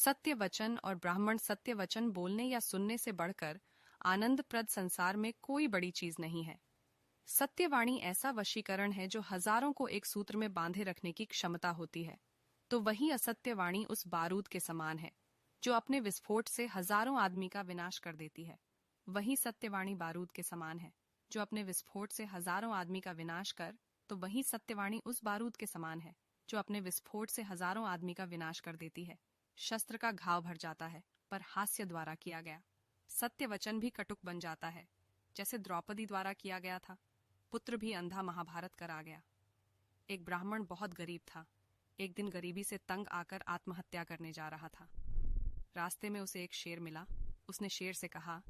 सत्य वचन और ब्राह्मण सत्य वचन बोलने या सुनने से बढ़कर आनंदप्रद संसार में कोई बड़ी चीज नहीं है। सत्यवाणी ऐसा वशीकरण है जो हजारों को एक सूत्र में बांधे रखने की क्षमता होती है। तो वही असत्यवाणी उस बारूद के समान है जो अपने विस्फोट से हजारों आदमी का विनाश कर देती है। वही सत्यवाणी बारूद के समान है जो अपने विस्फोट से हजारों आदमी का विनाश कर तो वही सत्यवाणी उस बारूद के समान है जो अपने विस्फोट से हजारों आदमी का विनाश कर देती है। शस्त्र का घाव भर जाता है पर हास्य द्वारा किया गया। सत्य वचन भी कटुक बन जाता है जैसे द्रौपदी द्वारा किया गया था। पुत्र भी अंधा महाभारत कर आ गया। एक ब्राह्मण बहुत गरीब था। एक दिन गरीबी से तंग आकर आत्महत्या करने जा रहा था। रास्ते में उसे एक शेर मिला। उसने शेर से कहा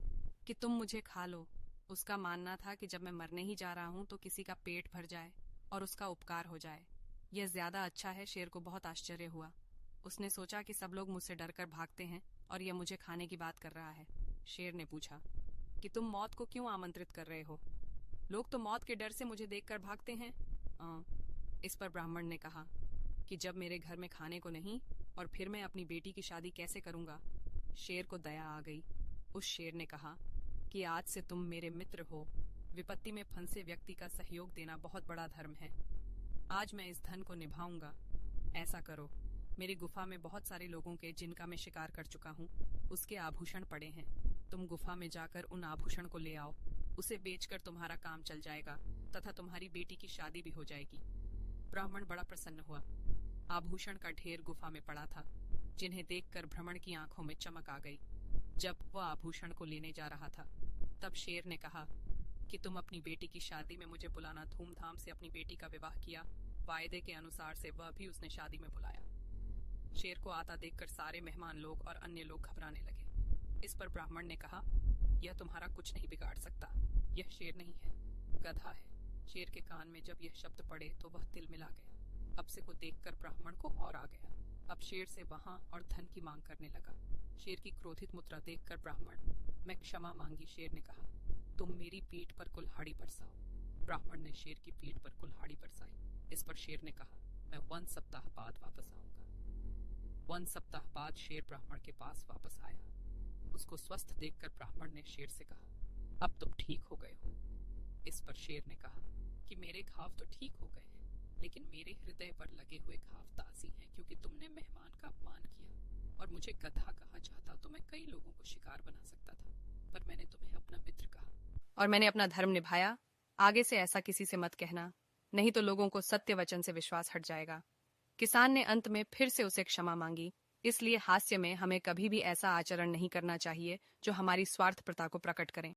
कि तुम मुझे खा लो। उसका मानना था कि जब मैं मरने ही जा रहा हूं तो किसी का पेट भर जाए और उसका उपकार हो जाए, यह ज्यादा अच्छा है। शेर को बहुत आश्चर्य हुआ। उसने सोचा कि सब लोग मुझसे डरकर भागते हैं और यह मुझे खाने की बात कर रहा है। शेर ने पूछा कि तुम मौत को क्यों आमंत्रित कर रहे हो? लोग तो मौत के डर से मुझे देखकर भागते हैं। इस पर ब्राह्मण ने कहा कि जब मेरे घर में खाने को नहीं और फिर मैं अपनी बेटी की शादी कैसे करूंगा? शेर को दया आ गई। उस शेर ने कहा कि आज से तुम मेरे मित्र हो। विपत्ति में फंसे व्यक्ति का सहयोग देना बहुत बड़ा धर्म है। आज मैं इस धन को निभाऊंगा। ऐसा करो, मेरी गुफा में बहुत सारे लोगों के जिनका मैं शिकार कर चुका हूँ उसके आभूषण पड़े हैं। तुम गुफा में जाकर उन आभूषण को ले आओ। उसे बेचकर तुम्हारा काम चल जाएगा तथा तुम्हारी बेटी की शादी भी हो जाएगी। ब्राह्मण बड़ा प्रसन्न हुआ। आभूषण का ढेर गुफा में पड़ा था जिन्हें देखकर भ्रमण की आंखों में चमक आ गई। जब वह आभूषण को लेने जा रहा था तब शेर ने कहा कि तुम अपनी बेटी की शादी में मुझे बुलाना। धूमधाम से अपनी बेटी का विवाह किया। वायदे के अनुसार से वह भी उसने शादी में बुलाया। शेर को आता देखकर सारे मेहमान लोग और अन्य लोग घबराने लगे। इस पर ब्राह्मण ने कहा, यह तुम्हारा कुछ नहीं बिगाड़ सकता। यह शेर नहीं है, गधा है। शेर के कान में जब यह शब्द पड़े तो वह तिलमिला गया। अप्सरे को देखकर ब्राह्मण को और आ गया। अब शेर से वहां और धन की मांग करने लगा। शेर की क्रोधित मुद्रा देखकर ब्राह्मण, मैं क्षमा मांगी। शेर ने कहा, तुम मेरी पीठ पर कुल्हाड़ी बरसाओ। ब्राह्मण ने शेर की पीठ पर कुल्हाड़ी बरसाई। इस पर शेर ने कहा, मैं 1 सप्ताह बाद वापस आऊंगा। 1 सप्ताह बाद शेर ब्राह्मण के पास वापस आया। उसको स्वस्थ देखकर ब्राह्मण ने शेर से कहा, अब तुम ठीक हो गए हो। इस पर शेर ने कहा कि मेरे घाव तो ठीक हो गए हैं, लेकिन मेरे हृदय पर लगे हुए घाव ताज़ी हैं, क्योंकि तुमने मेहमान का अपमान किया और मुझे गधा कहा चाहता तो मैं कई लोगों को शिकार बना सकता था, पर मैंने तुम्हें अपना मित्र कहा और मैंने अपना धर्म निभाया। आगे से ऐसा किसी से मत कहना, नहीं तो लोगों को सत्य वचन से विश्वास हट जाएगा। किसान ने अंत में फिर से उसे क्षमा मांगी। इसलिए हास्य में हमें कभी भी ऐसा आचरण नहीं करना चाहिए जो हमारी स्वार्थप्रता को प्रकट करें।